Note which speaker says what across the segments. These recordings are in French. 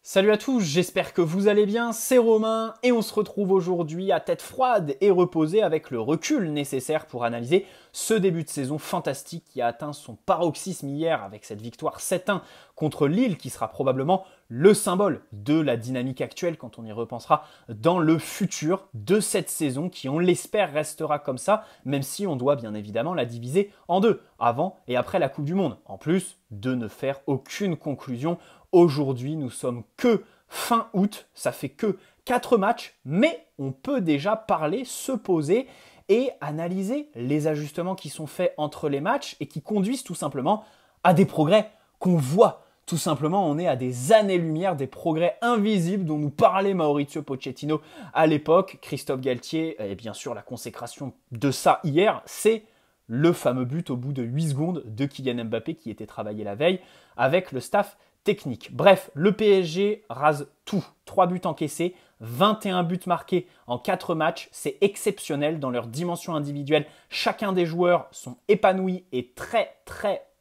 Speaker 1: Salut à tous, j'espère que vous allez bien, c'est Romain et on se retrouve aujourd'hui à tête froide et reposée avec le recul nécessaire pour analyser ce début de saison fantastique qui a atteint son paroxysme hier avec cette victoire 7-1 contre Lille qui sera probablement le symbole de la dynamique actuelle quand on y repensera dans le futur de cette saison qui, on l'espère, restera comme ça, même si on doit bien évidemment la diviser en deux, avant et après la Coupe du Monde, en plus de ne faire aucune conclusion. Aujourd'hui, nous sommes que fin août, ça fait que 4 matchs, mais on peut déjà parler, se poser et analyser les ajustements qui sont faits entre les matchs et qui conduisent tout simplement à des progrès qu'on voit. Tout simplement, on est à des années-lumière des progrès invisibles dont nous parlait Maurizio Pochettino à l'époque. Christophe Galtier, et bien sûr la consécration de ça hier, c'est le fameux but au bout de 8 secondes de Kylian Mbappé qui était travaillé la veille avec le staff technique. Bref, le PSG rase tout. 3 buts encaissés, 21 buts marqués en 4 matchs. C'est exceptionnel dans leur dimension individuelle. Chacun des joueurs sont épanouis et très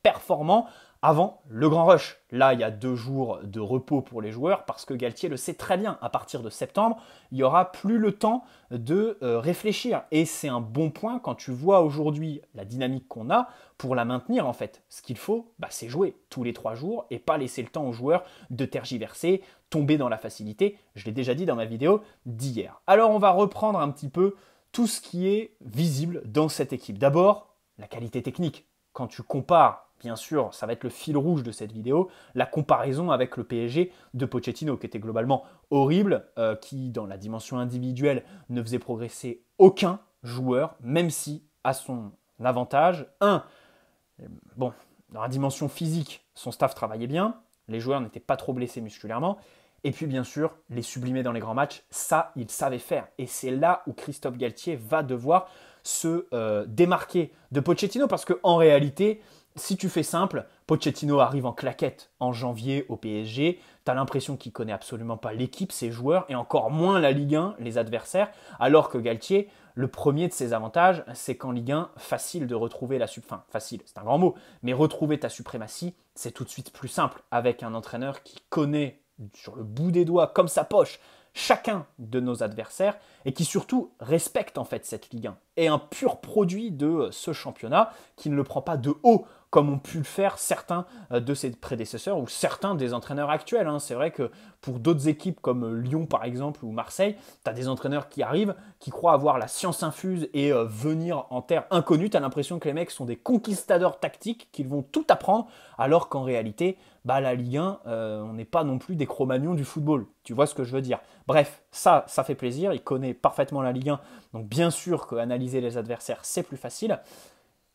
Speaker 1: performants avant le grand rush. Là, il y a 2 jours de repos pour les joueurs parce que Galtier le sait très bien. À partir de septembre, il n'y aura plus le temps de réfléchir. Et c'est un bon point quand tu vois aujourd'hui la dynamique qu'on a pour la maintenir en fait. Ce qu'il faut, c'est jouer tous les 3 jours et pas laisser le temps aux joueurs de tergiverser, tomber dans la facilité. Je l'ai déjà dit dans ma vidéo d'hier. Alors on va reprendre un petit peu tout ce qui est visible dans cette équipe. D'abord, la qualité technique. Quand tu compares, bien sûr, ça va être le fil rouge de cette vidéo, la comparaison avec le PSG de Pochettino, qui était globalement horrible, qui, dans la dimension individuelle, ne faisait progresser aucun joueur, même si, à son avantage, dans la dimension physique, son staff travaillait bien, les joueurs n'étaient pas trop blessés musculairement, et puis bien sûr, les sublimer dans les grands matchs, ça, il savait faire. Et c'est là où Christophe Galtier va devoir se démarquer de Pochettino, parce qu'en réalité, si tu fais simple, Pochettino arrive en claquette en janvier au PSG, tu as l'impression qu'il ne connaît absolument pas l'équipe, ses joueurs, et encore moins la Ligue 1, les adversaires, alors que Galtier, le premier de ses avantages, c'est qu'en Ligue 1, facile de retrouver enfin facile, c'est un grand mot, mais retrouver ta suprématie, c'est tout de suite plus simple, avec un entraîneur qui connaît sur le bout des doigts, comme sa poche, chacun de nos adversaires et qui surtout respecte en fait cette Ligue 1 et un pur produit de ce championnat qui ne le prend pas de haut comme ont pu le faire certains de ses prédécesseurs ou certains des entraîneurs actuels. C'est vrai que pour d'autres équipes comme Lyon par exemple ou Marseille, tu as des entraîneurs qui arrivent, qui croient avoir la science infuse et venir en terre inconnue. Tu as l'impression que les mecs sont des conquistadors tactiques, qu'ils vont tout apprendre, alors qu'en réalité, la Ligue 1, on n'est pas non plus des Cro-Magnons du football. Tu vois ce que je veux dire? Bref, ça fait plaisir. Il connaît parfaitement la Ligue 1. Donc bien sûr qu'analyser les adversaires, c'est plus facile.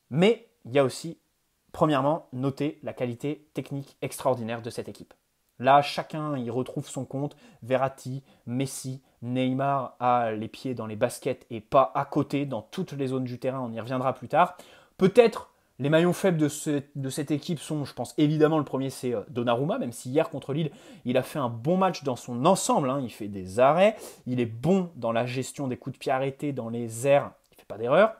Speaker 1: Mais il y a aussi, premièrement, noter la qualité technique extraordinaire de cette équipe. Là, chacun y retrouve son compte. Verratti, Messi, Neymar a les pieds dans les baskets et pas à côté dans toutes les zones du terrain. On y reviendra plus tard. Peut-être les maillons faibles de cette équipe sont, je pense évidemment, le premier c'est Donnarumma, même si hier contre Lille, il a fait un bon match dans son ensemble. Il fait des arrêts, il est bon dans la gestion des coups de pied arrêtés dans les airs, il ne fait pas d'erreur,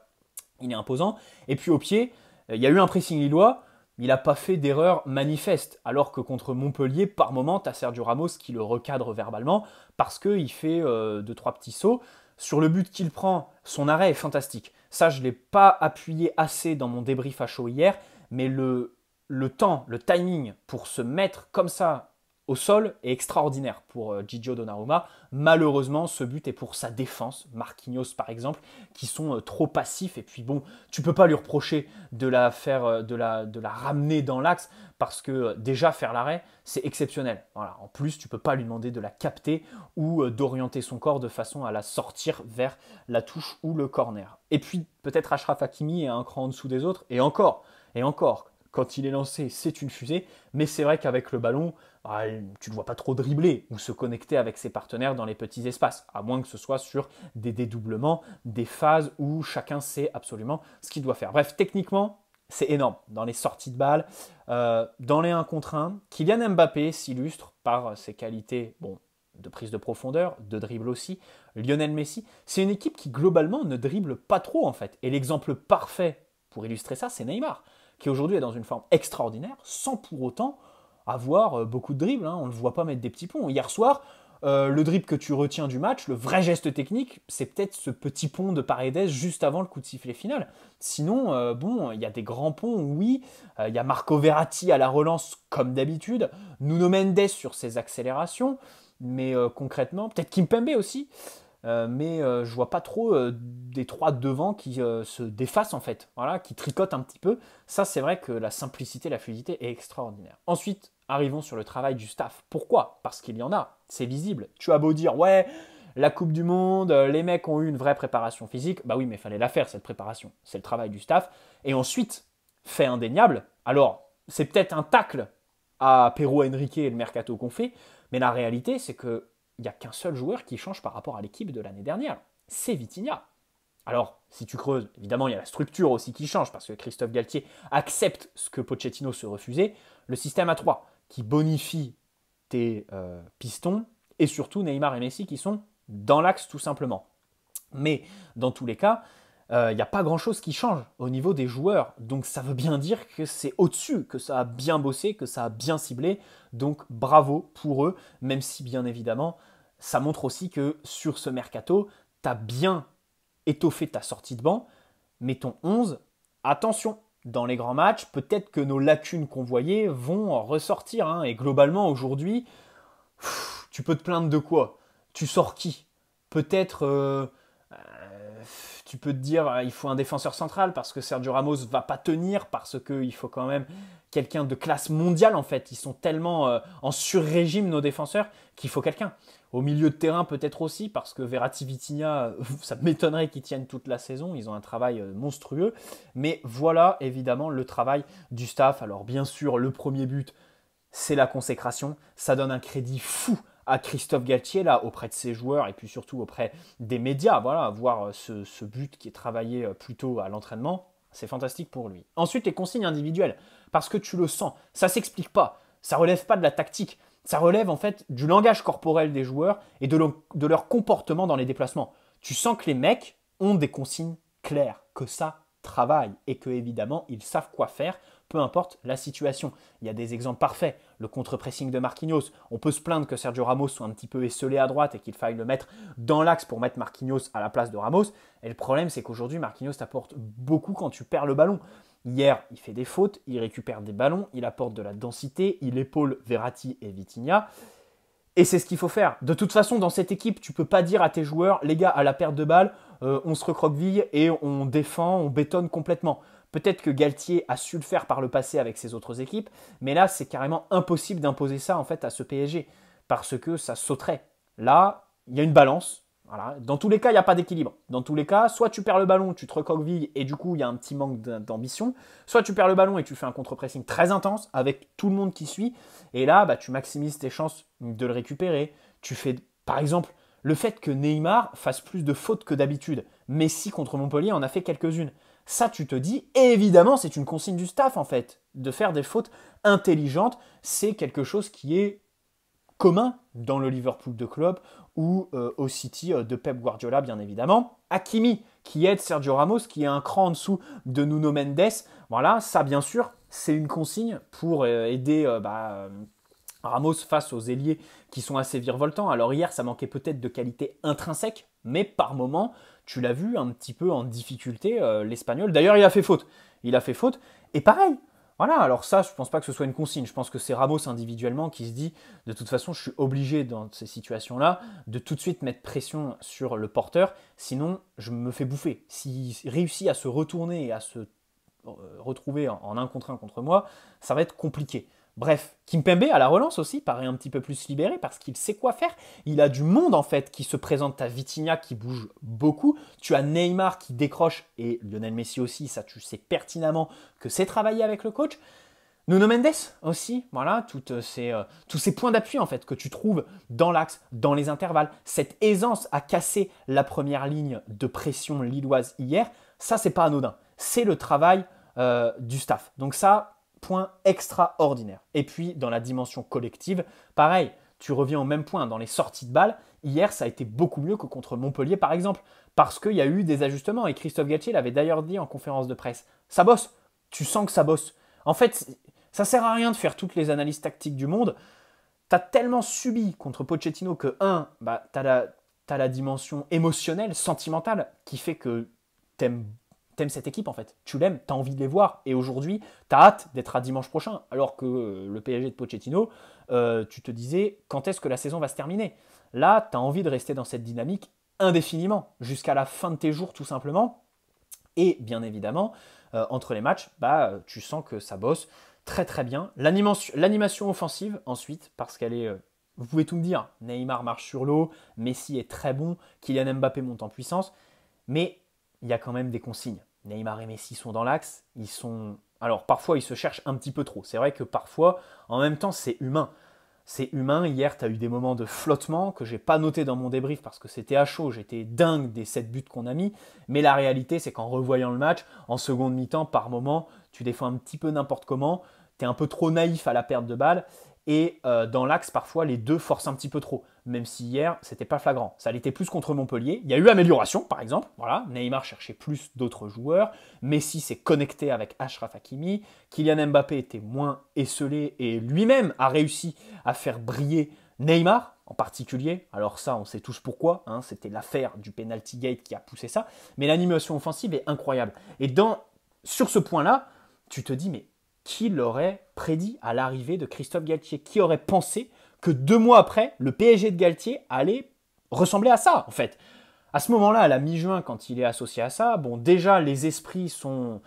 Speaker 1: il est imposant. Et puis au pied, il y a eu un pressing lillois, il n'a pas fait d'erreur manifeste, alors que contre Montpellier, par moment, tu as Sergio Ramos qui le recadre verbalement parce qu'il fait 2-3 petits sauts. Sur le but qu'il prend, son arrêt est fantastique. Ça, je ne l'ai pas appuyé assez dans mon débrief à chaud hier, mais le temps, le timing pour se mettre comme ça au sol est extraordinaire pour Gigio Donnarumma. Malheureusement, ce but est pour sa défense, Marquinhos par exemple, qui sont trop passifs. Et puis bon, tu peux pas lui reprocher de la ramener dans l'axe parce que déjà faire l'arrêt, c'est exceptionnel. Voilà. En plus, tu peux pas lui demander de la capter ou d'orienter son corps de façon à la sortir vers la touche ou le corner. Et puis peut-être Achraf Hakimi est un cran en dessous des autres. Et encore. Quand il est lancé, c'est une fusée, mais c'est vrai qu'avec le ballon, tu ne le vois pas trop dribbler ou se connecter avec ses partenaires dans les petits espaces, à moins que ce soit sur des dédoublements, des phases où chacun sait absolument ce qu'il doit faire. Bref, techniquement, c'est énorme. Dans les sorties de balles, dans les 1 contre 1, Kylian Mbappé s'illustre par ses qualités de prise de profondeur, de dribble aussi. Lionel Messi, c'est une équipe qui globalement ne dribble pas trop en fait. Et l'exemple parfait pour illustrer ça, c'est Neymar, qui aujourd'hui est dans une forme extraordinaire, sans pour autant avoir beaucoup de dribbles, hein, on ne le voit pas mettre des petits ponts. Hier soir, le dribble que tu retiens du match, le vrai geste technique, c'est peut-être ce petit pont de Paredes juste avant le coup de sifflet final. Sinon, bon, il y a des grands ponts, oui. Il y a Marco Verratti à la relance, comme d'habitude. Nuno Mendes sur ses accélérations. Mais concrètement, peut-être Kimpembe aussi. Mais je vois pas trop des trois devant qui se défacent en fait, voilà, qui tricotent un petit peu. Ça, c'est vrai que la simplicité, la fluidité est extraordinaire. Ensuite, arrivons sur le travail du staff. Pourquoi? Parce qu'il y en a, c'est visible. Tu as beau dire, ouais, la Coupe du Monde, les mecs ont eu une vraie préparation physique. Bah oui, mais il fallait la faire cette préparation. C'est le travail du staff. Et ensuite, fait indéniable. Alors, c'est peut-être un tacle à Pero Henrique et le mercato qu'on fait, mais la réalité, c'est que il n'y a qu'un seul joueur qui change par rapport à l'équipe de l'année dernière. C'est Vitinha. Alors, si tu creuses, évidemment, il y a la structure aussi qui change, parce que Christophe Galtier accepte ce que Pochettino se refusait, le système à 3, qui bonifie tes pistons, et surtout Neymar et Messi qui sont dans l'axe tout simplement. Mais dans tous les cas, il n'y a pas grand-chose qui change au niveau des joueurs. Donc ça veut bien dire que c'est au-dessus, que ça a bien bossé, que ça a bien ciblé. Donc bravo pour eux, même si bien évidemment, ça montre aussi que sur ce mercato, tu as bien étoffé ta sortie de banc, mais ton 11, attention, dans les grands matchs, peut-être que nos lacunes qu'on voyait vont ressortir. Hein. Et globalement, aujourd'hui, tu peux te plaindre de quoi? Tu sors qui? Peut-être tu peux te dire il faut un défenseur central parce que Sergio Ramos va pas tenir, parce qu'il faut quand même quelqu'un de classe mondiale en fait. Ils sont tellement en sur-régime nos défenseurs qu'il faut quelqu'un. Au milieu de terrain peut-être aussi parce que Verratti, Vitinha, ça m'étonnerait qu'ils tiennent toute la saison. Ils ont un travail monstrueux. Mais voilà évidemment le travail du staff. Alors bien sûr le premier but c'est la consécration. Ça donne un crédit fou à Christophe Galtier, là, auprès de ses joueurs et puis surtout auprès des médias. Voilà, voir ce but qui est travaillé plutôt à l'entraînement, c'est fantastique pour lui. Ensuite, les consignes individuelles, parce que tu le sens, ça s'explique pas, ça relève pas de la tactique, ça relève en fait du langage corporel des joueurs et de leur comportement dans les déplacements. Tu sens que les mecs ont des consignes claires, que ça travaille et que évidemment ils savent quoi faire, peu importe la situation. Il y a des exemples parfaits. Le contre-pressing de Marquinhos. On peut se plaindre que Sergio Ramos soit un petit peu esselé à droite et qu'il faille le mettre dans l'axe pour mettre Marquinhos à la place de Ramos. Et le problème, c'est qu'aujourd'hui, Marquinhos t'apporte beaucoup quand tu perds le ballon. Hier, il fait des fautes, il récupère des ballons, il apporte de la densité, il épaule Verratti et Vitinha. Et c'est ce qu'il faut faire. De toute façon, dans cette équipe, tu ne peux pas dire à tes joueurs, les gars, à la perte de balle, on se recroqueville et on défend, on bétonne complètement. Peut-être que Galtier a su le faire par le passé avec ses autres équipes, mais là, c'est carrément impossible d'imposer ça en fait à ce PSG, parce que ça sauterait. Là, il y a une balance. Voilà. Dans tous les cas, il n'y a pas d'équilibre. Dans tous les cas, soit tu perds le ballon, tu te recroquevilles et du coup, il y a un petit manque d'ambition, soit tu perds le ballon et tu fais un contre-pressing très intense avec tout le monde qui suit, et là, bah, tu maximises tes chances de le récupérer. Tu fais, par exemple, le fait que Neymar fasse plus de fautes que d'habitude. Messi contre Montpellier en a fait quelques-unes. Ça, tu te dis, et évidemment, c'est une consigne du staff, en fait. De faire des fautes intelligentes, c'est quelque chose qui est commun dans le Liverpool de Klopp ou au City de Pep Guardiola, bien évidemment. Hakimi, qui aide Sergio Ramos, qui est un cran en dessous de Nuno Mendes. Voilà, ça, bien sûr, c'est une consigne pour aider Ramos face aux ailiers qui sont assez virevoltants. Alors hier, ça manquait peut-être de qualité intrinsèque, mais par moment, tu l'as vu un petit peu en difficulté, l'Espagnol. D'ailleurs, il a fait faute. Et pareil, voilà, alors ça, je ne pense pas que ce soit une consigne. Je pense que c'est Ramos individuellement qui se dit, de toute façon, je suis obligé dans ces situations-là de tout de suite mettre pression sur le porteur, sinon je me fais bouffer. S'il réussit à se retourner et à se retrouver en 1 contre 1 contre moi, ça va être compliqué. Bref, Kimpembe à la relance aussi paraît un petit peu plus libéré parce qu'il sait quoi faire. Il a du monde en fait qui se présente. à Vitinha qui bouge beaucoup. Tu as Neymar qui décroche et Lionel Messi aussi. Ça, tu sais pertinemment que c'est travaillé avec le coach. Nuno Mendes aussi, voilà, tous ces points d'appui en fait que tu trouves dans l'axe, dans les intervalles. Cette aisance à casser la première ligne de pression lilloise hier, ça c'est pas anodin. C'est le travail du staff. Donc ça, point extraordinaire. Et puis, dans la dimension collective, pareil, tu reviens au même point. Dans les sorties de balles, hier, ça a été beaucoup mieux que contre Montpellier, par exemple, parce qu'il y a eu des ajustements. Et Christophe Galtier l'avait d'ailleurs dit en conférence de presse. Ça bosse. Tu sens que ça bosse. En fait, Ça sert à rien de faire toutes les analyses tactiques du monde. T'as tellement subi contre Pochettino que, t'as la dimension émotionnelle, sentimentale, qui fait que t'aimes cette équipe en fait. Tu l'aimes, t'as envie de les voir. Et aujourd'hui, t'as hâte d'être à dimanche prochain. Alors que le PSG de Pochettino, tu te disais quand est-ce que la saison va se terminer. Là, t'as envie de rester dans cette dynamique indéfiniment, jusqu'à la fin de tes jours tout simplement. Et bien évidemment, entre les matchs, tu sens que ça bosse très très bien. L'animation offensive ensuite, parce qu'elle est... vous pouvez tout me dire, Neymar marche sur l'eau, Messi est très bon, Kylian Mbappé monte en puissance, mais il y a quand même des consignes. Neymar et Messi sont dans l'axe, ils sont... Alors parfois ils se cherchent un petit peu trop, c'est vrai que parfois, en même temps c'est humain. C'est humain, hier tu as eu des moments de flottement que j'ai pas noté dans mon débrief parce que c'était à chaud, j'étais dingue des 7 buts qu'on a mis, mais la réalité c'est qu'en revoyant le match, en seconde mi-temps, par moment, tu défends un petit peu n'importe comment, tu es un peu trop naïf à la perte de balle, et dans l'axe, parfois, les deux forcent un petit peu trop. Même si hier, c'était pas flagrant. Ça l'était plus contre Montpellier. Il y a eu amélioration, par exemple. Voilà, Neymar cherchait plus d'autres joueurs. Messi s'est connecté avec Achraf Hakimi. Kylian Mbappé était moins esselé et lui-même a réussi à faire briller Neymar en particulier. Alors ça, on sait tous pourquoi. Hein, c'était l'affaire du penalty gate qui a poussé ça. Mais l'animation offensive est incroyable. Et sur ce point-là, tu te dis, mais qui l'aurait prédit à l'arrivée de Christophe Galtier? Qui aurait pensé que 2 mois après, le PSG de Galtier allait ressembler à ça, en fait? À ce moment-là, à la mi-juin, quand il est associé à ça, bon, déjà, les esprits sont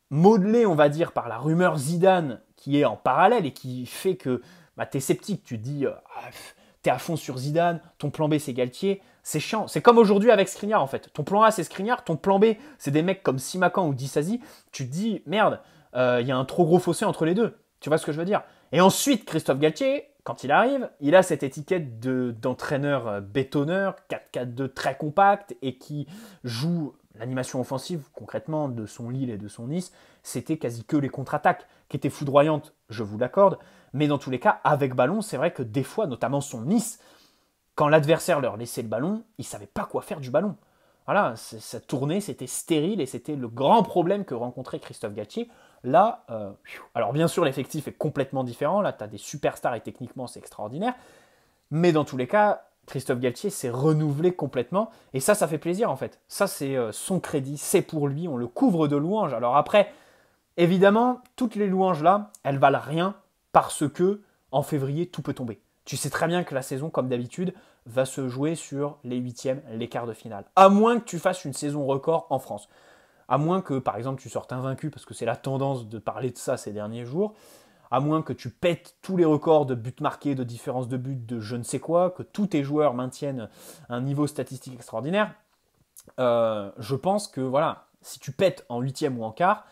Speaker 1: modelés, on va dire, par la rumeur Zidane qui est en parallèle et qui fait que t'es sceptique. Tu te dis, t'es à fond sur Zidane, ton plan B, c'est Galtier. C'est chiant. C'est comme aujourd'hui avec Skriniar, en fait. Ton plan A, c'est Skriniar, ton plan B, c'est des mecs comme Simakan ou Disasi. Tu te dis, merde, il y a un trop gros fossé entre les deux. Tu vois ce que je veux dire? Et ensuite, Christophe Galtier, quand il arrive, il a cette étiquette d'entraîneur bétonneur, 4-4-2 très compact et qui joue l'animation offensive, concrètement, de son Lille et de son Nice. C'était quasi que les contre-attaques qui étaient foudroyantes, je vous l'accorde. Mais dans tous les cas, avec ballon, c'est vrai que des fois, notamment son Nice, quand l'adversaire leur laissait le ballon, ils ne savaient pas quoi faire du ballon. Voilà, ça tournait, c'était stérile et c'était le grand problème que rencontrait Christophe Galtier. Là, alors bien sûr, l'effectif est complètement différent. Là, tu as des superstars et techniquement, c'est extraordinaire. Mais dans tous les cas, Christophe Galtier s'est renouvelé complètement. Et ça fait plaisir en fait. Ça, c'est son crédit, c'est pour lui. On le couvre de louanges. Alors après, évidemment, toutes les louanges là, elles valent rien parce que en février, tout peut tomber. Tu sais très bien que la saison, comme d'habitude, va se jouer sur les huitièmes, les quarts de finale. À moins que tu fasses une saison record en France. À moins que, par exemple, tu sortes invaincu, parce que c'est la tendance de parler de ça ces derniers jours. À moins que tu pètes tous les records de buts marqués, de différence de buts, de je ne sais quoi, que tous tes joueurs maintiennent un niveau statistique extraordinaire. Je pense que, voilà, si tu pètes en huitième ou en quart,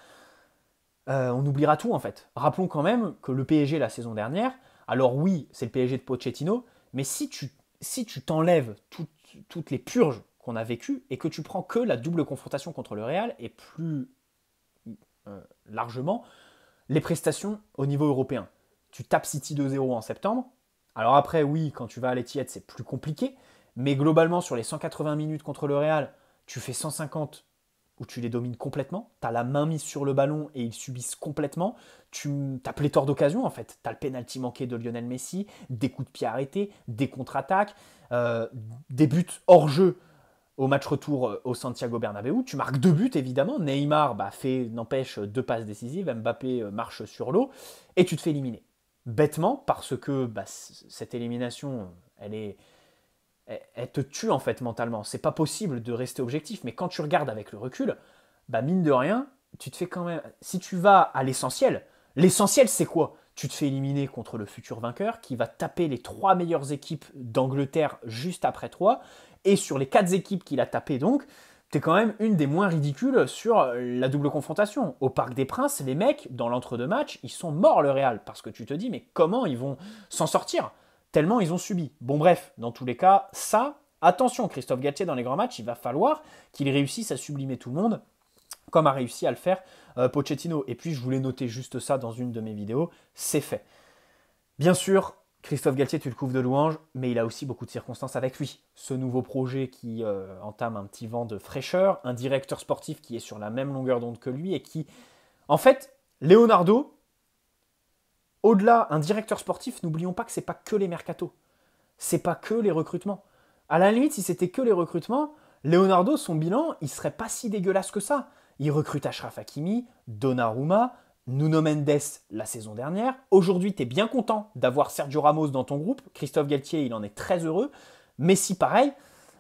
Speaker 1: on oubliera tout en fait. Rappelons quand même que le PSG la saison dernière, alors oui, c'est le PSG de Pochettino, mais si tu t'enlèves toutes les purges qu'on a vécues et que tu prends que la double confrontation contre le Real et plus largement les prestations au niveau européen. Tu tapes City 2-0 en septembre. Alors après, oui, quand tu vas à l'Etihad, c'est plus compliqué, mais globalement, sur les 180 minutes contre le Real, tu fais 150 où tu les domines complètement, tu as la main mise sur le ballon et ils subissent complètement, tu as pléthore d'occasions en fait, tu as le pénalty manqué de Lionel Messi, des coups de pied arrêtés, des contre-attaques, des buts hors jeu au match retour au Santiago Bernabéu, tu marques 2 buts évidemment, Neymar n'empêche 2 passes décisives, Mbappé marche sur l'eau et tu te fais éliminer. Bêtement parce que cette élimination, elle te tue en fait mentalement. C'est pas possible de rester objectif, mais quand tu regardes avec le recul, mine de rien, tu te fais quand même. Si tu vas à l'essentiel c'est quoi? Tu te fais éliminer contre le futur vainqueur qui va taper les 3 meilleures équipes d'Angleterre juste après toi, et sur les 4 équipes qu'il a tapées donc, t'es quand même une des moins ridicules sur la double confrontation. Au Parc des Princes, les mecs, dans l'entre-deux matchs, ils sont morts le Real, parce que tu te dis, mais comment ils vont s'en sortir? Tellement ils ont subi. Bon bref, dans tous les cas, attention, Christophe Galtier dans les grands matchs, il va falloir qu'il réussisse à sublimer tout le monde, comme a réussi à le faire Pochettino. Et puis je voulais noter juste ça dans une de mes vidéos, c'est fait. Bien sûr, Christophe Galtier, tu le couvres de louanges, mais il a aussi beaucoup de circonstances avec lui. Ce nouveau projet qui entame un petit vent de fraîcheur, un directeur sportif qui est sur la même longueur d'onde que lui et qui... En fait, Leonardo, au-delà, un directeur sportif, n'oublions pas que c'est pas que les mercatos. C'est pas que les recrutements. À la limite, si c'était que les recrutements, Leonardo, son bilan, il serait pas si dégueulasse que ça. Il recrute Achraf Hakimi, Donnarumma, Nuno Mendes la saison dernière. Aujourd'hui, tu es bien content d'avoir Sergio Ramos dans ton groupe. Christophe Galtier, il en est très heureux. Messi, pareil.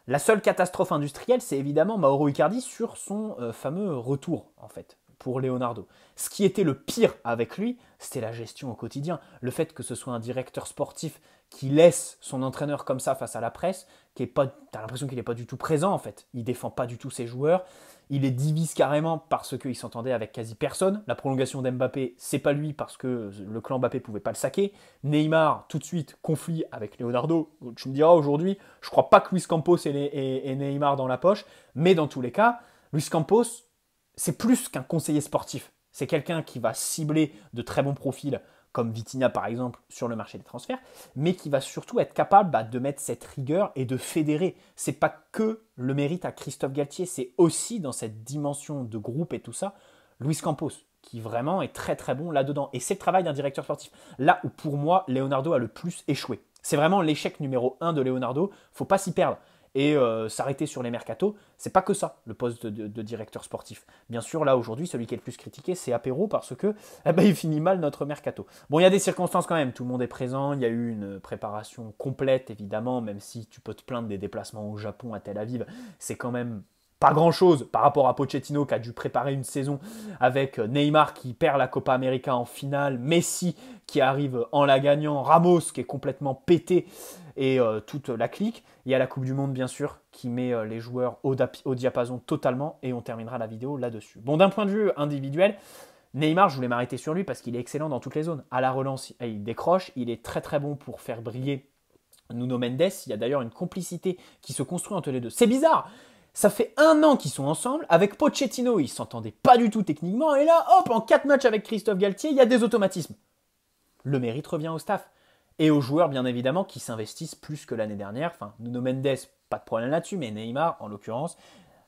Speaker 1: La seule catastrophe industrielle, c'est évidemment Mauro Icardi sur son fameux retour, en fait, pour Leonardo. Ce qui était le pire avec lui, c'était la gestion au quotidien. Le fait que ce soit un directeur sportif qui laisse son entraîneur comme ça face à la presse, t'as l'impression qu'il n'est pas du tout présent, en fait. Il défend pas du tout ses joueurs. Il les divise carrément parce qu'il s'entendait avec quasi personne. La prolongation d'Mbappé, c'est pas lui parce que le clan Mbappé pouvait pas le saquer. Neymar, tout de suite, conflit avec Leonardo. Tu me diras aujourd'hui, je crois pas que Luis Campos et Neymar dans la poche, mais dans tous les cas, Luis Campos, c'est plus qu'un conseiller sportif. C'est quelqu'un qui va cibler de très bons profils, comme Vitinha par exemple, sur le marché des transferts, mais qui va surtout être capable de mettre cette rigueur et de fédérer. C'est pas que le mérite à Christophe Galtier, c'est aussi dans cette dimension de groupe et tout ça, Luis Campos, qui vraiment est très très bon là-dedans. Et c'est le travail d'un directeur sportif. Là où pour moi, Leonardo a le plus échoué. C'est vraiment l'échec numéro 1 de Leonardo, faut pas s'y perdre. Et s'arrêter sur les mercatos, c'est pas que ça, le poste de directeur sportif. Bien sûr, là, aujourd'hui, celui qui est le plus critiqué, c'est Apéro, parce que il finit mal notre mercato. Bon, il y a des circonstances quand même, tout le monde est présent, il y a eu une préparation complète, évidemment, même si tu peux te plaindre des déplacements au Japon, à Tel Aviv, c'est quand même pas grand-chose par rapport à Pochettino qui a dû préparer une saison avec Neymar qui perd la Copa América en finale, Messi qui arrive en la gagnant, Ramos qui est complètement pété et toute la clique. Il y a la Coupe du Monde bien sûr qui met les joueurs au diapason totalement et on terminera la vidéo là-dessus. Bon, d'un point de vue individuel, Neymar, je voulais m'arrêter sur lui parce qu'il est excellent dans toutes les zones. À la relance, il décroche, il est très très bon pour faire briller Nuno Mendes. Il y a d'ailleurs une complicité qui se construit entre les deux. C'est bizarre. Ça fait 1 an qu'ils sont ensemble. Avec Pochettino, ils ne s'entendaient pas du tout techniquement. Et là, hop, en 4 matchs avec Christophe Galtier, il y a des automatismes. Le mérite revient au staff. Et aux joueurs, bien évidemment, qui s'investissent plus que l'année dernière. Enfin, Nuno Mendes, pas de problème là-dessus, mais Neymar, en l'occurrence,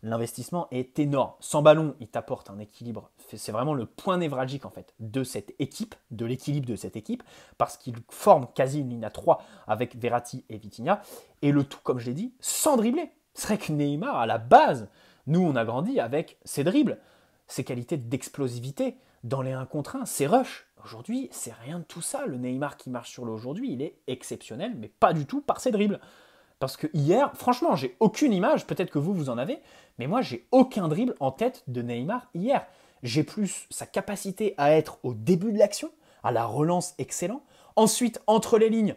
Speaker 1: l'investissement est énorme. Sans ballon, il t'apporte un équilibre. C'est vraiment le point névralgique, en fait, de cette équipe, de l'équilibre de cette équipe, parce qu'il forme quasi une ligne à 3 avec Verratti et Vitinha. Et le tout, comme je l'ai dit, sans dribbler. C'est vrai que Neymar, à la base, nous, on a grandi avec ses dribbles, ses qualités d'explosivité dans les 1 contre 1, ses rushs. Aujourd'hui, c'est rien de tout ça. Le Neymar qui marche sur l'eau aujourd'hui, il est exceptionnel, mais pas du tout par ses dribbles. Parce que hier, franchement, j'ai aucune image, peut-être que vous en avez, mais moi, j'ai aucun dribble en tête de Neymar hier. J'ai plus sa capacité à être au début de l'action, à la relance excellent. Ensuite, entre les lignes,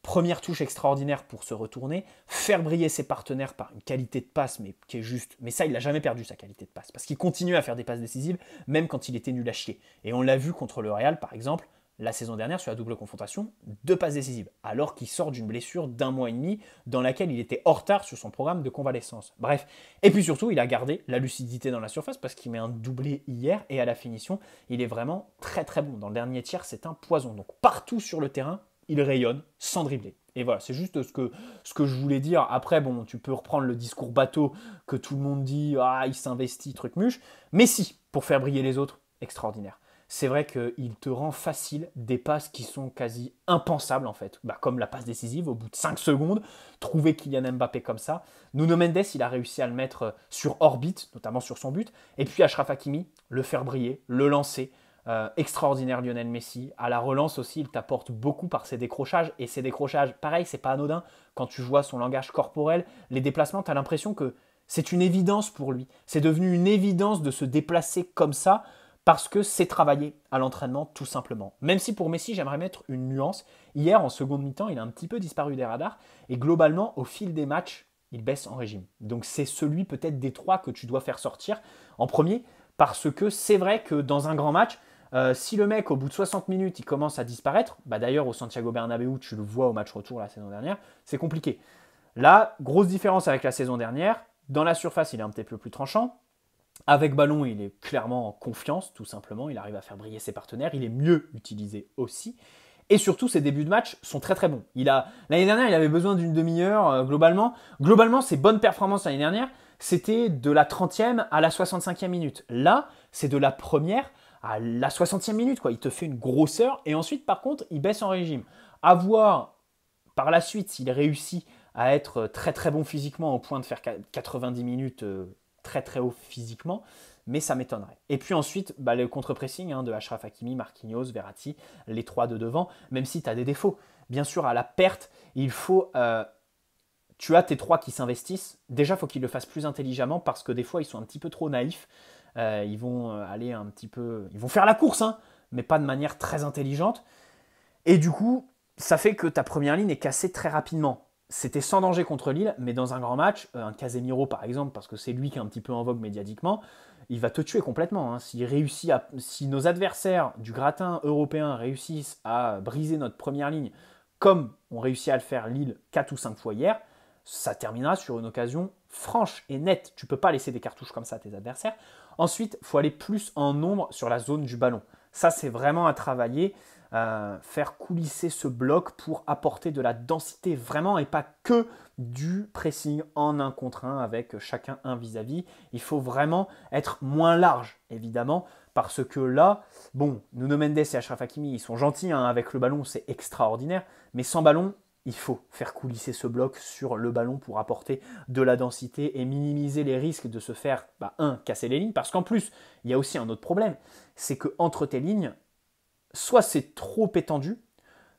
Speaker 1: première touche extraordinaire pour se retourner, faire briller ses partenaires par une qualité de passe, mais qui est juste. Mais ça, il n'a jamais perdu sa qualité de passe, parce qu'il continue à faire des passes décisives, même quand il était nul à chier. Et on l'a vu contre le Real, par exemple, la saison dernière, sur la double confrontation, 2 passes décisives, alors qu'il sort d'une blessure d'1 mois et demi, dans laquelle il était en retard sur son programme de convalescence. Bref. Et puis surtout, il a gardé la lucidité dans la surface, parce qu'il met un doublé hier, et à la finition, il est vraiment très très bon. Dans le dernier tiers, c'est un poison. Donc partout sur le terrain, il rayonne sans dribbler. Et voilà, c'est juste ce que je voulais dire. Après, bon, tu peux reprendre le discours bateau que tout le monde dit, ah, il s'investit, truc muche. Mais si, pour faire briller les autres, extraordinaire. C'est vrai qu'il te rend facile des passes qui sont quasi impensables en fait. Comme la passe décisive, au bout de 5 secondes, trouver Kylian Mbappé comme ça. Nuno Mendes, il a réussi à le mettre sur orbite, notamment sur son but. Et puis Achraf Hakimi, le faire briller, le lancer. Extraordinaire Lionel Messi. À la relance aussi, il t'apporte beaucoup par ses décrochages. Et ses décrochages, pareil, c'est pas anodin. Quand tu vois son langage corporel, les déplacements, tu as l'impression que c'est une évidence pour lui. C'est devenu une évidence de se déplacer comme ça parce que c'est travaillé à l'entraînement tout simplement. Même si pour Messi, j'aimerais mettre une nuance. Hier, en seconde mi-temps, il a un petit peu disparu des radars. Et globalement, au fil des matchs, il baisse en régime. Donc c'est celui peut-être des 3 que tu dois faire sortir en premier. Parce que c'est vrai que dans un grand match, si le mec, au bout de 60 minutes, il commence à disparaître, d'ailleurs au Santiago Bernabéu, tu le vois au match retour la saison dernière, c'est compliqué. Là, grosse différence avec la saison dernière. Dans la surface, il est un petit peu plus tranchant. Avec ballon, il est clairement en confiance, tout simplement. Il arrive à faire briller ses partenaires. Il est mieux utilisé aussi. Et surtout, ses débuts de match sont très très bons. L'année dernière, il avait besoin d'une demi-heure globalement. Globalement, ses bonnes performances l'année dernière, c'était de la 30e à la 65e minute. Là, c'est de la première à la 60e minute, quoi. Il te fait une grosseur et ensuite, par contre, il baisse en régime. À voir par la suite s'il réussit à être très très bon physiquement au point de faire 90 minutes très très haut physiquement, mais ça m'étonnerait. Et puis ensuite, le contre-pressing de Achraf Hakimi, Marquinhos, Verratti, les trois de devant, même si tu as des défauts. Bien sûr, à la perte, il faut... tu as tes trois qui s'investissent. Déjà, il faut qu'ils le fassent plus intelligemment parce que des fois, ils sont un petit peu trop naïfs. Ils vont aller un petit peu... Ils vont faire la course, mais pas de manière très intelligente. Et du coup, ça fait que ta première ligne est cassée très rapidement. C'était sans danger contre Lille, mais dans un grand match, un Casemiro par exemple, parce que c'est lui qui est un petit peu en vogue médiatiquement, il va te tuer complètement. Si nos adversaires du gratin européen réussissent à briser notre première ligne, comme on réussit à le faire Lille 4 ou 5 fois hier, ça terminera sur une occasion franche et nette. Tu ne peux pas laisser des cartouches comme ça à tes adversaires. Ensuite, il faut aller plus en nombre sur la zone du ballon. Ça, c'est vraiment à travailler. Faire coulisser ce bloc pour apporter de la densité vraiment et pas que du pressing en 1 contre 1 avec chacun un vis-à-vis. Il faut vraiment être moins large, évidemment, parce que là, bon, Nuno Mendes et Achraf Hakimi, ils sont gentils, avec le ballon, c'est extraordinaire, mais sans ballon, il faut faire coulisser ce bloc sur le ballon pour apporter de la densité et minimiser les risques de se faire, casser les lignes, parce qu'en plus, il y a aussi un autre problème, c'est que entre tes lignes, soit c'est trop étendu,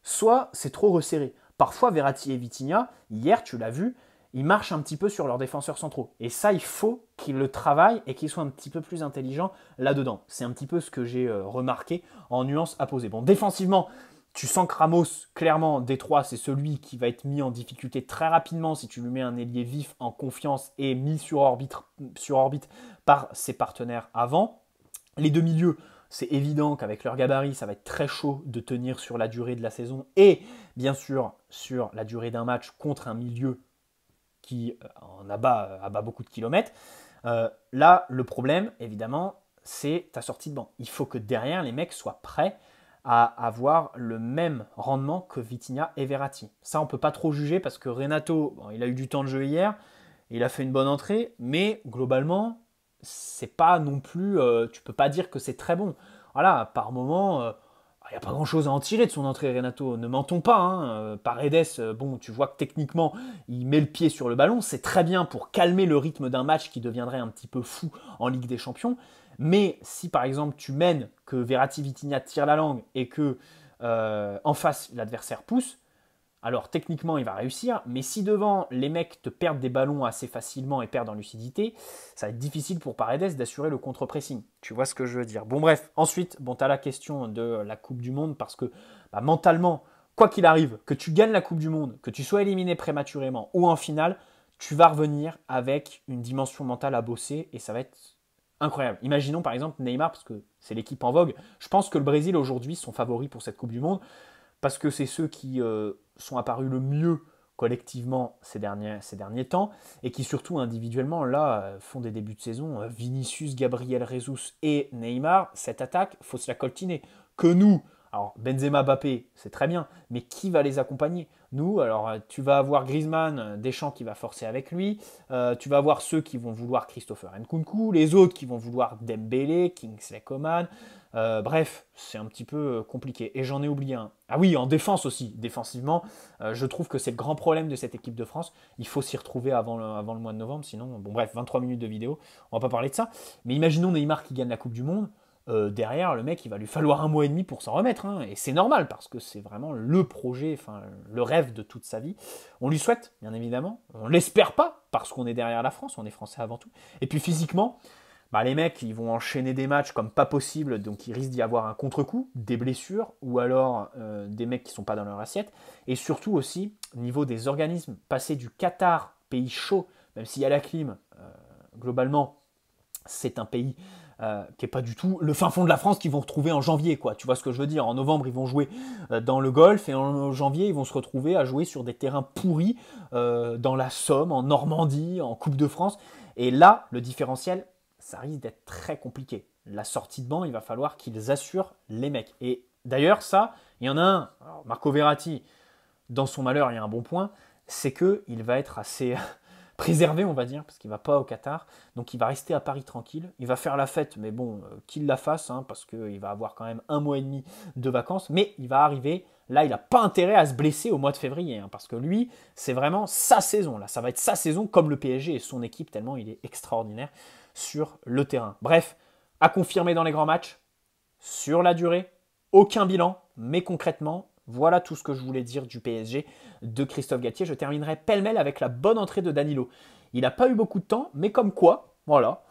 Speaker 1: soit c'est trop resserré. Parfois, Verratti et Vitinha, hier, tu l'as vu, ils marchent un petit peu sur leurs défenseurs centraux. Et ça, il faut qu'ils le travaillent et qu'ils soient un petit peu plus intelligents là-dedans. C'est un petit peu ce que j'ai remarqué en nuance à poser. Bon, défensivement, tu sens que Ramos, clairement, Détroit, c'est celui qui va être mis en difficulté très rapidement si tu lui mets un ailier vif en confiance et mis sur orbite par ses partenaires avant. Les deux milieux, c'est évident qu'avec leur gabarit, ça va être très chaud de tenir sur la durée de la saison et bien sûr sur la durée d'un match contre un milieu qui en abat beaucoup de kilomètres. Là, le problème, évidemment, c'est ta sortie de banc. Il faut que derrière, les mecs soient prêts à avoir le même rendement que Vitinha et Verratti. Ça, on ne peut pas trop juger parce que Renato, il a eu du temps de jeu hier, il a fait une bonne entrée, mais globalement, c'est pas non plus, tu peux pas dire que c'est très bon. Voilà, par moment, il n'y a pas grand-chose à en tirer de son entrée, Renato. Ne mentons pas. Paredes, tu vois que techniquement, il met le pied sur le ballon. C'est très bien pour calmer le rythme d'un match qui deviendrait un petit peu fou en Ligue des Champions. Mais si par exemple tu mènes, que Verratti Vitinha tire la langue et que en face l'adversaire pousse, alors techniquement il va réussir, mais si devant les mecs te perdent des ballons assez facilement et perdent en lucidité, ça va être difficile pour Paredes d'assurer le contre-pressing. Tu vois ce que je veux dire. Bon bref, ensuite, tu as la question de la Coupe du Monde parce que mentalement, quoi qu'il arrive, que tu gagnes la Coupe du Monde, que tu sois éliminé prématurément ou en finale, tu vas revenir avec une dimension mentale à bosser et ça va être incroyable. Imaginons par exemple Neymar, parce que c'est l'équipe en vogue. Je pense que le Brésil aujourd'hui sont favoris pour cette Coupe du Monde parce que c'est ceux qui sont apparus le mieux collectivement ces derniers temps et qui surtout individuellement là font des débuts de saison. Vinicius, Gabriel Jesus et Neymar, cette attaque, faut se la coltiner. Que nous, alors Benzema, Mbappé, c'est très bien, mais qui va les accompagner? Nous, alors tu vas avoir Griezmann, Deschamps qui va forcer avec lui, tu vas avoir ceux qui vont vouloir Christopher Nkunku, les autres qui vont vouloir Dembélé, Kingsley Coman. Bref, c'est un petit peu compliqué. Et j'en ai oublié un. Ah oui, en défense aussi. Défensivement, je trouve que c'est le grand problème de cette équipe de France. Il faut s'y retrouver avant le mois de novembre. Sinon, bon bref, 23 minutes de vidéo. On va pas parler de ça. Mais imaginons Neymar qui gagne la Coupe du Monde. Derrière, le mec, il va lui falloir 1 mois et demi pour s'en remettre. Et c'est normal parce que c'est vraiment le projet, enfin le rêve de toute sa vie. On lui souhaite, bien évidemment. On l'espère pas parce qu'on est derrière la France. On est français avant tout. Et puis physiquement, les mecs, ils vont enchaîner des matchs comme pas possible, donc il risque d'y avoir un contre-coup, des blessures, ou alors des mecs qui sont pas dans leur assiette. Et surtout aussi, au niveau des organismes, passer du Qatar, pays chaud, même s'il y a la clim, globalement, c'est un pays qui n'est pas du tout le fin fond de la France qu'ils vont retrouver en janvier, quoi. Tu vois ce que je veux dire? En novembre, ils vont jouer dans le Golfe, et en janvier, ils vont se retrouver à jouer sur des terrains pourris dans la Somme, en Normandie, en Coupe de France. Et là, le différentiel, ça risque d'être très compliqué. La sortie de banc, il va falloir qu'ils assurent les mecs. Et d'ailleurs, ça, il y en a un. Alors, Marco Verratti, dans son malheur, il y a un bon point, c'est qu'il va être assez préservé, on va dire, parce qu'il va pas au Qatar. Donc il va rester à Paris tranquille. Il va faire la fête, mais bon, qu'il la fasse, hein, parce qu'il va avoir quand même 1 mois et demi de vacances. Mais il va arriver, là, il n'a pas intérêt à se blesser au mois de février, hein, parce que lui, c'est vraiment sa saison. Là, ça va être sa saison comme le PSG et son équipe, tellement il est extraordinaire sur le terrain. Bref, à confirmer dans les grands matchs, sur la durée, aucun bilan, mais concrètement, voilà tout ce que je voulais dire du PSG de Christophe Galtier. Je terminerai pêle-mêle avec la bonne entrée de Danilo. Il n'a pas eu beaucoup de temps, mais comme quoi, voilà.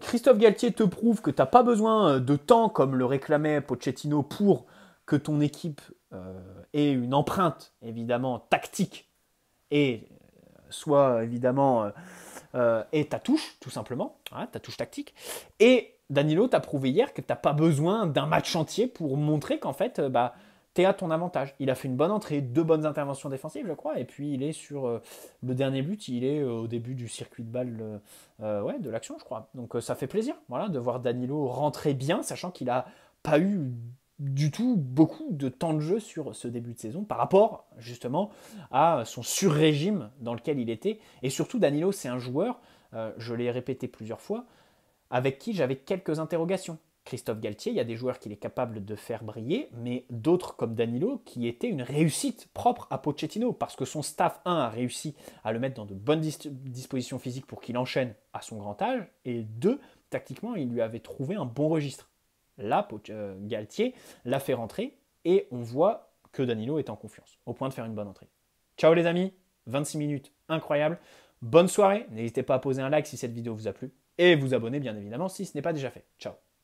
Speaker 1: Christophe Galtier te prouve que tu n'as pas besoin de temps, comme le réclamait Pochettino, pour que ton équipe ait une empreinte, évidemment, tactique et soit évidemment et ta touche, tout simplement, hein, ta touche tactique. Et Danilo t'a prouvé hier que tu n'as pas besoin d'un match entier pour montrer qu'en fait, tu es à ton avantage. Il a fait une bonne entrée, 2 bonnes interventions défensives, je crois, et puis il est sur le dernier but, il est au début du circuit de balle ouais, de l'action, je crois. Donc ça fait plaisir voilà, de voir Danilo rentrer bien, sachant qu'il n'a pas eu du tout beaucoup de temps de jeu sur ce début de saison par rapport justement à son sur-régime dans lequel il était. Et surtout, Danilo, c'est un joueur, je l'ai répété plusieurs fois, avec qui j'avais quelques interrogations. Christophe Galtier, il y a des joueurs qu'il est capable de faire briller, mais d'autres comme Danilo qui étaient une réussite propre à Pochettino, parce que son staff, a réussi à le mettre dans de bonnes dispositions physiques pour qu'il enchaîne à son grand âge, et 2, tactiquement, il lui avait trouvé un bon registre. Là, Galtier l'a fait rentrer, et on voit que Danilo est en confiance, au point de faire une bonne entrée. Ciao les amis, 26 minutes, incroyable. Bonne soirée, n'hésitez pas à poser un like si cette vidéo vous a plu, et vous abonner bien évidemment si ce n'est pas déjà fait. Ciao.